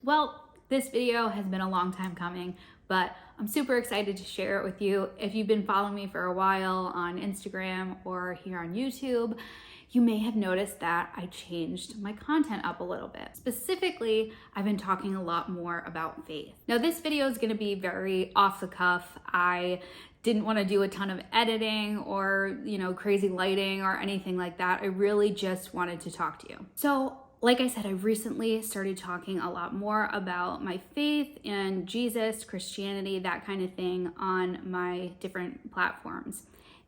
Well, this video has been a long time coming, but I'm super excited to share it with you. If you've been following me for a while on Instagram or here on YouTube, you may have noticed that I changed my content up a little bit. Specifically, I've been talking a lot more about faith. Now, this video is gonna be very off the cuff. I didn't want to do a ton of editing or, crazy lighting or anything like that. I really just wanted to talk to you. So, like I said, I've recently started talking a lot more about my faith and Jesus, Christianity, that kind of thing on my different platforms.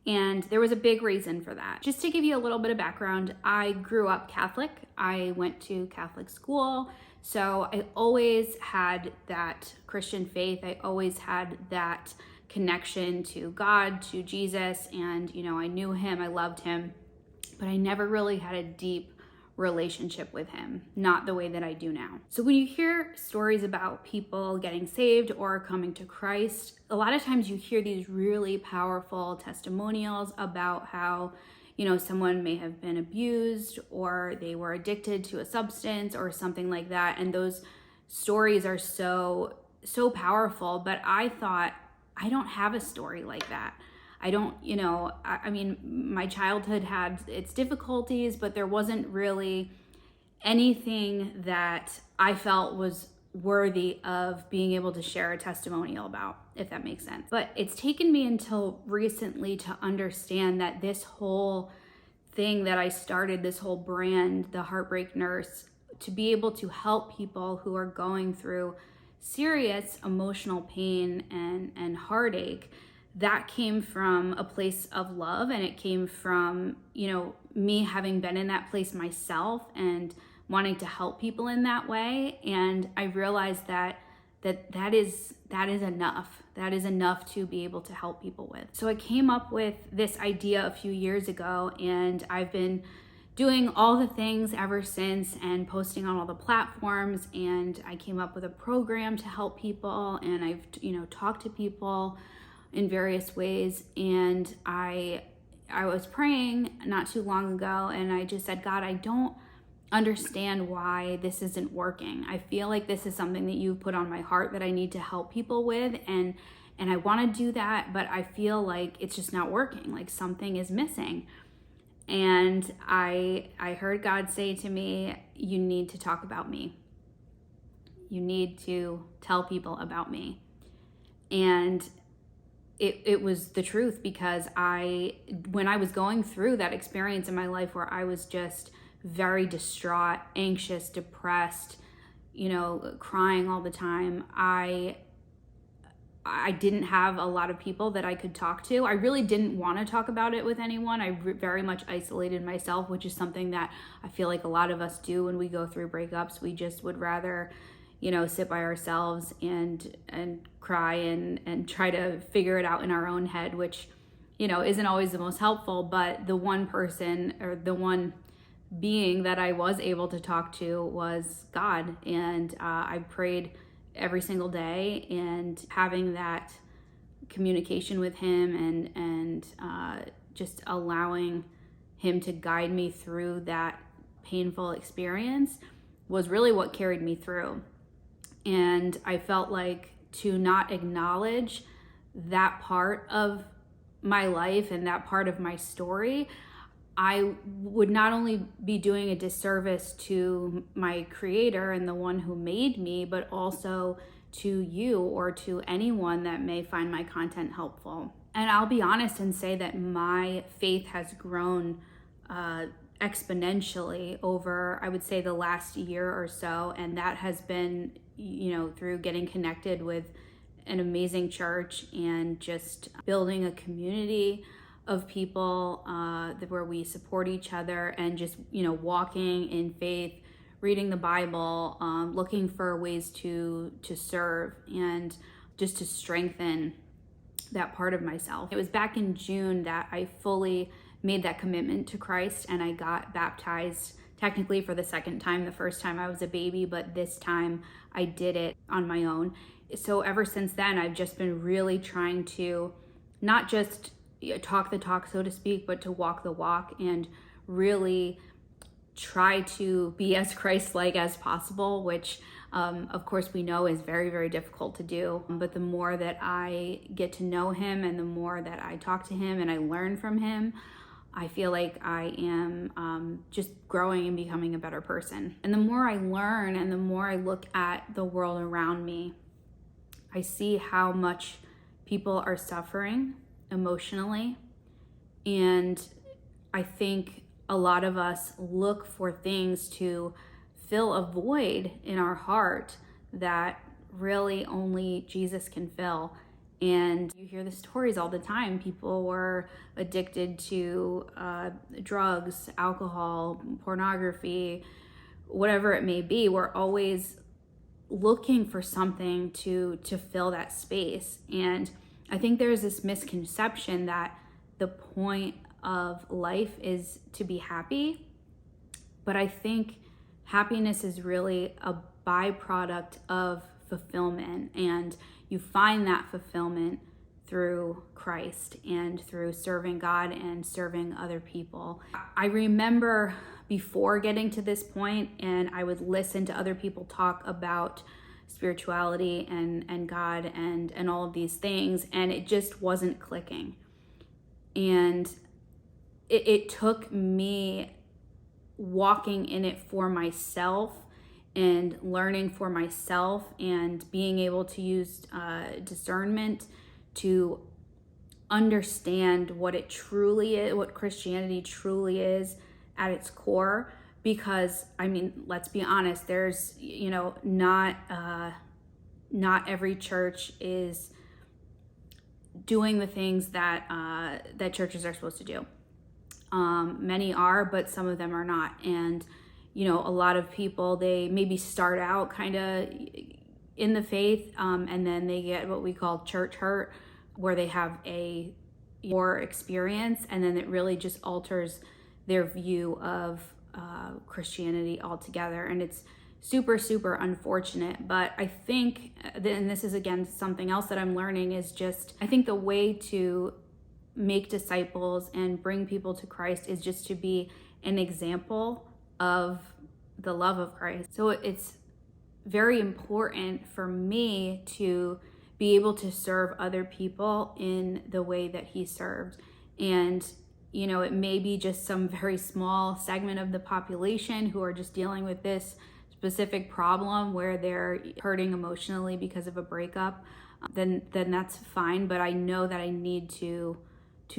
And there was a big reason for that. Just to give you a little bit of background, I grew up Catholic. I went to Catholic school. So I always had that Christian faith. I always had that connection to God, to Jesus. And, I knew him, I loved him, but I never really had a deep relationship with him, not the way that I do now. So when you hear stories about people getting saved or coming to Christ, a lot of times you hear these really powerful testimonials about how, someone may have been abused or they were addicted to a substance or something like that. And those stories are so powerful, but I thought, I don't have a story like that. I don't, I mean, my childhood had its difficulties, but there wasn't really anything that I felt was worthy of being able to share a testimonial about, if that makes sense. But it's taken me until recently to understand that this whole thing that I started, this whole brand, the Heartbreak Nurse, to be able to help people who are going through serious emotional pain and heartache, that came from a place of love, and it came from, me having been in that place myself and wanting to help people in that way. And I realized that is enough. That is enough to be able to help people with. So I came up with this idea a few years ago, and I've been doing all the things ever since and posting on all the platforms. And I came up with a program to help people, and I've, talked to people in various ways. And I was praying not too long ago, and I just said, God, I don't understand why this isn't working. I feel like this is something that you've put on my heart that I need to help people with, and I want to do that, but I feel like it's just not working, like something is missing. And I heard God say to me, you need to talk about me. You need to tell people about me. And it was the truth, because when I was going through that experience in my life where I was just very distraught, anxious, depressed, crying all the time, I didn't have a lot of people that I could talk to. I really didn't want to talk about it with anyone. I very much isolated myself, which is something that I feel like a lot of us do when we go through breakups. We just would rather sit by ourselves and cry and try to figure it out in our own head, which, isn't always the most helpful. But the one person or the one being that I was able to talk to was God. And I prayed every single day, and having that communication with him and just allowing him to guide me through that painful experience was really what carried me through. And I felt like to not acknowledge that part of my life and that part of my story, I would not only be doing a disservice to my creator and the one who made me, but also to you or to anyone that may find my content helpful. And I'll be honest and say that my faith has grown exponentially over, I would say, the last year or so. And that has been, through getting connected with an amazing church and just building a community of people where we support each other, and just, walking in faith, reading the Bible, looking for ways to serve and just to strengthen that part of myself. It was back in June that I fully made that commitment to Christ, and I got baptized technically for the second time. The first time I was a baby, but this time I did it on my own. So ever since then, I've just been really trying to not just talk the talk, so to speak, but to walk the walk, and really try to be as Christ-like as possible, which of course we know is very, very difficult to do. But the more that I get to know him and the more that I talk to him and I learn from him, I feel like I am just growing and becoming a better person. And the more I learn and the more I look at the world around me, I see how much people are suffering emotionally. And I think a lot of us look for things to fill a void in our heart that really only Jesus can fill. And you hear the stories all the time. People were addicted to drugs, alcohol, pornography, whatever it may be. We're always looking for something to fill that space. And I think there's this misconception that the point of life is to be happy. But I think happiness is really a byproduct of fulfillment, and you find that fulfillment through Christ and through serving God and serving other people. I remember before getting to this point, and I would listen to other people talk about spirituality and God and all of these things, and it just wasn't clicking. And it took me walking in it for myself and learning for myself and being able to use discernment to understand what it truly is, what Christianity truly is at its core. Because I mean, let's be honest, there's, not every church is doing the things that churches are supposed to do. Many are, but some of them are not. And a lot of people, they maybe start out kind of in the faith, and then they get what we call church hurt, where they have a more experience, and then it really just alters their view of Christianity altogether. And it's super, super unfortunate. But I think, and this is again something else that I'm learning, is just, I think the way to make disciples and bring people to Christ is just to be an example of the love of Christ. So it's very important for me to be able to serve other people in the way that he served. And it may be just some very small segment of the population who are just dealing with this specific problem where they're hurting emotionally because of a breakup, then that's fine. But I know that I need to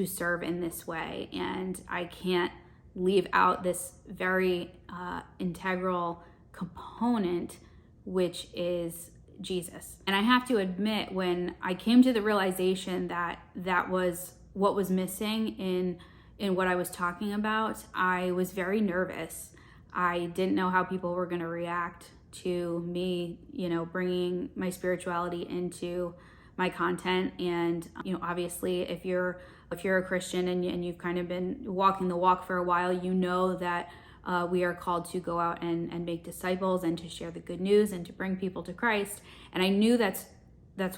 serve in this way, and I can't leave out this very integral component, which is Jesus. And I have to admit, when I came to the realization that that was what was missing in what I was talking about, I was very nervous. I didn't know how people were going to react to me, bringing my spirituality into my content. And, obviously if you're a Christian and you've kind of been walking the walk for a while, that we are called to go out and make disciples and to share the good news and to bring people to Christ. And I knew that's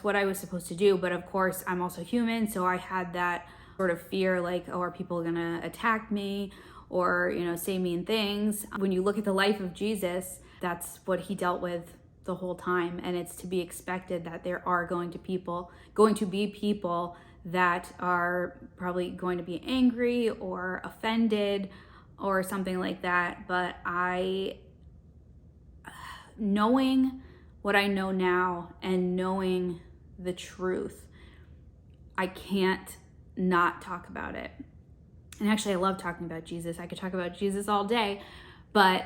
what I was supposed to do. But of course, I'm also human. So I had that sort of fear, like, oh, are people going to attack me or, say mean things? When you look at the life of Jesus, that's what he dealt with the whole time. And it's to be expected that there are going to be people that are probably going to be angry or offended or something like that. But knowing what I know now and knowing the truth, I can't not talk about it. And actually, I love talking about Jesus. I could talk about Jesus all day, but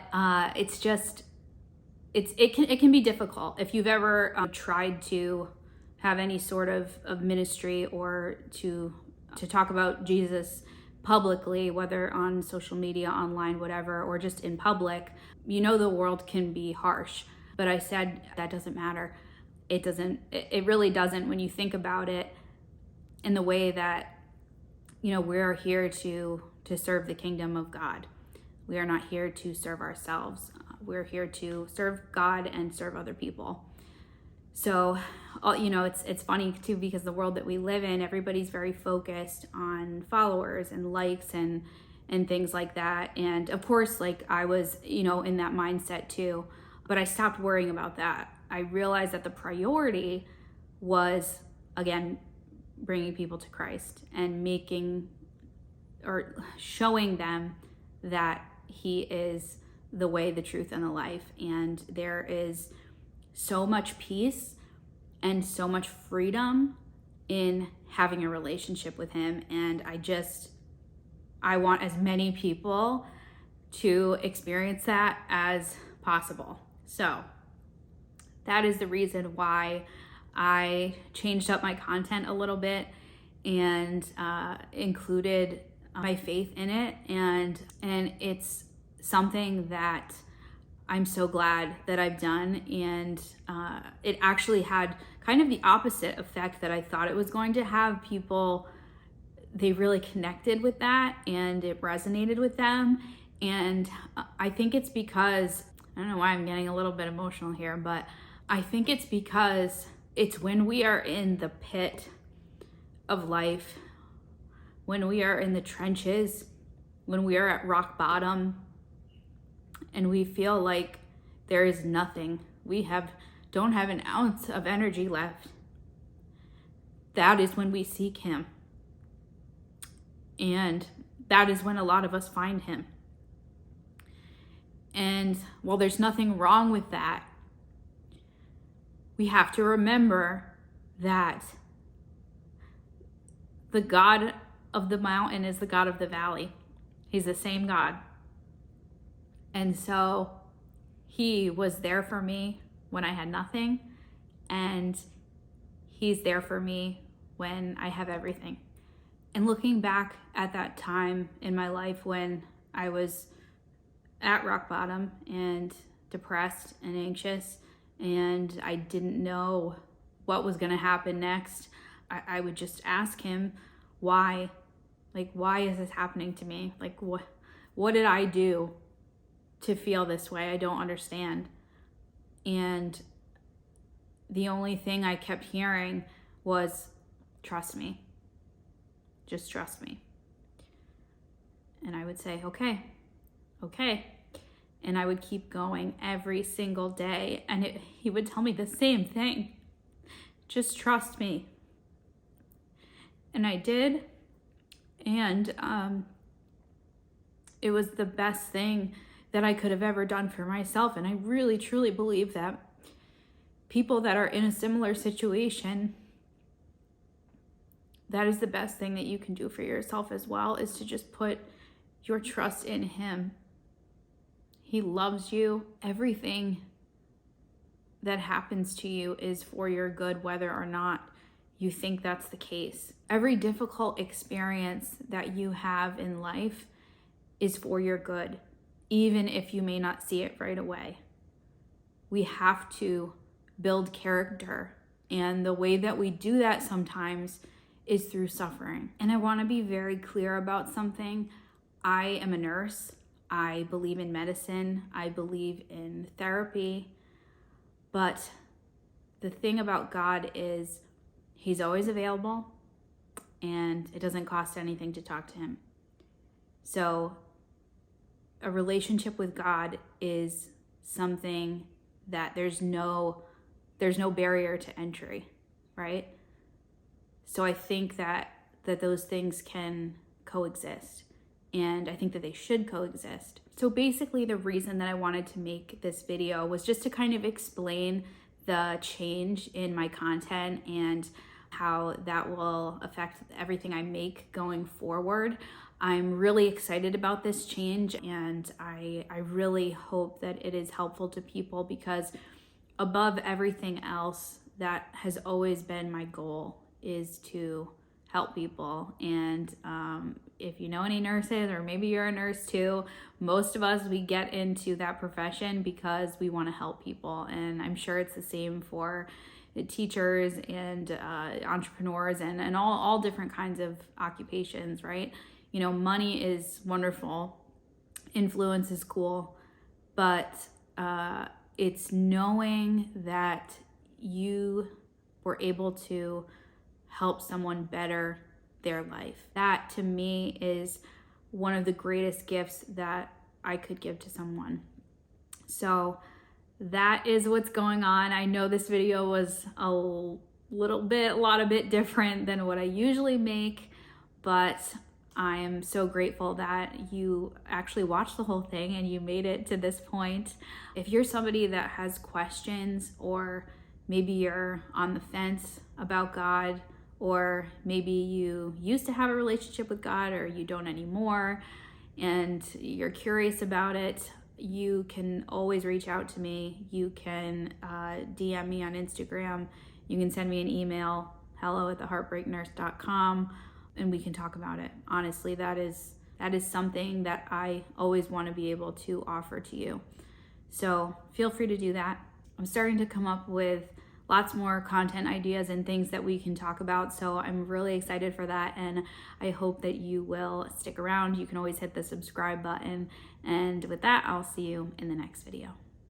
it can be difficult. If you've ever tried to have any sort of ministry or to talk about Jesus publicly, whether on social media, online, whatever, or just in public, the world can be harsh. But I said that doesn't matter. It really doesn't when you think about it in the way that, we're here to serve the kingdom of God. We are not here to serve ourselves. We're here to serve God and serve other people. So, it's funny too, because the world that we live in, everybody's very focused on followers and likes and and things like that. And of course, like I was, in that mindset too, but I stopped worrying about that. I realized that the priority was, again, bringing people to Christ and showing them that He is the way, the truth, and the life. And there is so much peace and so much freedom in having a relationship with Him. And I want as many people to experience that as possible. So that is the reason why I changed up my content a little bit and included my faith in it. And it's something that I'm so glad that I've done. And it actually had kind of the opposite effect that I thought it was going to have. People, they really connected with that and it resonated with them. And I think it's because, I don't know why I'm getting a little bit emotional here, but I think it's because it's when we are in the pit of life, when we are in the trenches, when we are at rock bottom, and we feel like there is nothing, don't have an ounce of energy left. That is when we seek Him. And that is when a lot of us find Him. And while there's nothing wrong with that, we have to remember that the God of the mountain is the God of the valley. He's the same God. And so He was there for me when I had nothing, and He's there for me when I have everything. And looking back at that time in my life when I was at rock bottom and depressed and anxious, and I didn't know what was going to happen next, I would just ask Him, why? Like, why is this happening to me? Like, what did I do to feel this way? I don't understand. And the only thing I kept hearing was, trust me. Just trust me. And I would say, okay. And I would keep going every single day. And He would tell me the same thing. Just trust me. And I did. And it was the best thing that I could have ever done for myself. And I really, truly believe that people that are in a similar situation, that is the best thing that you can do for yourself as well, is to just put your trust in Him. He loves you. Everything that happens to you is for your good, whether or not you think that's the case. Every difficult experience that you have in life is for your good, even if you may not see it right away. We have to build character, and the way that we do that sometimes is through suffering. And I want to be very clear about something. I am a nurse. I believe in medicine. I believe in therapy. But the thing about God is He's always available, and it doesn't cost anything to talk to Him. So a relationship with God is something that there's no barrier to entry, right? So I think that those things can coexist, and I think that they should coexist. So basically the reason that I wanted to make this video was just to kind of explain the change in my content and how that will affect everything I make going forward. I'm really excited about this change, and I really hope that it is helpful to people, because above everything else, that has always been my goal, is to help people. And if you know any nurses, or maybe you're a nurse too, most of us, we get into that profession because we want to help people. And I'm sure it's the same for teachers and entrepreneurs and all different kinds of occupations, right? Money is wonderful, influence is cool, but it's knowing that you were able to help someone better their life. That to me is one of the greatest gifts that I could give to someone. So that is what's going on. I know this video was a lot bit different than what I usually make, but I am so grateful that you actually watched the whole thing and you made it to this point. If you're somebody that has questions, or maybe you're on the fence about God, or maybe you used to have a relationship with God or you don't anymore, and you're curious about it, you can always reach out to me. You can DM me on Instagram. You can send me an email, hello@theheartbreaknurse.com, and we can talk about it. Honestly, that is something that I always want to be able to offer to you. So feel free to do that. I'm starting to come up with lots more content ideas and things that we can talk about. So I'm really excited for that, and I hope that you will stick around. You can always hit the subscribe button. And with that, I'll see you in the next video.